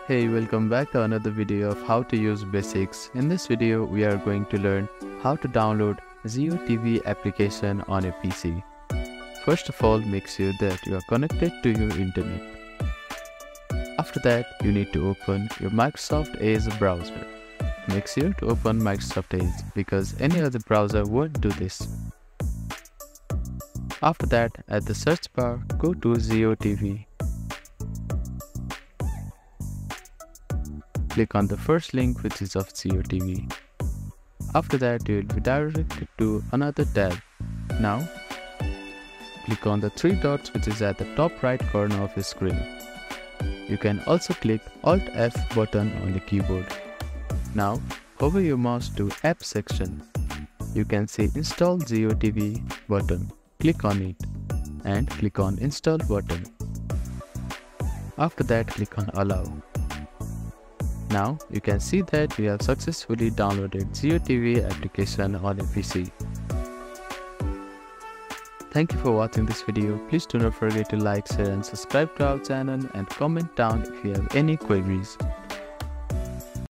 Hey, welcome back to another video of how to use basics. In this video, we are going to learn how to download Zio TV application on a PC. First of all, make sure that you are connected to your internet. After that, you need to open your Microsoft Edge browser. Make sure to open Microsoft Edge because any other browser won't do this. After that, at the search bar, go to Zio TV. Click on the first link, which is of Zio TV. After that, you will be directed to another tab. Now, click on the three dots which is at the top right corner of your screen. You can also click Alt F button on the keyboard. Now, hover your mouse to App section. You can see Install Zio TV button. Click on it and click on Install button. After that, click on Allow. Now you can see that we have successfully downloaded Zio TV application on a PC. Thank you for watching this video. Please do not forget to like, share and subscribe to our channel and comment down if you have any queries.